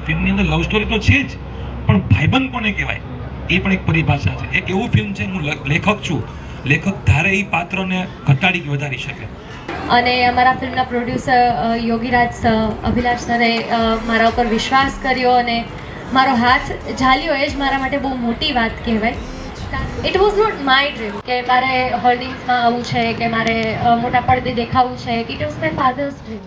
ફિલ્મની અંદર love story તો છે જ, પણ ભાઈબંધ કોને કહેવાય એ પણ એક પરિભાષા છે. એક એવું ફિલ્મ છે, હું લેખક છું, લેખક ધારે એ પાત્રને ઘટાડી કે વધારી શકે. અને અમારા ફિલ્મના પ્રોડ્યુસર યોગીરાજ સર, અભિલાષ સરે મારા ઉપર વિશ્વાસ કર્યો અને મારો હાથ ઝાલ્યો, એ જ મારા માટે બહુ મોટી વાત કહેવાય. It was not my dream કે મારે હોર્ડિંગ્સમાં આવવું છે કે મારે મોટા પડદે દેખાવું છે. It was my father's dream.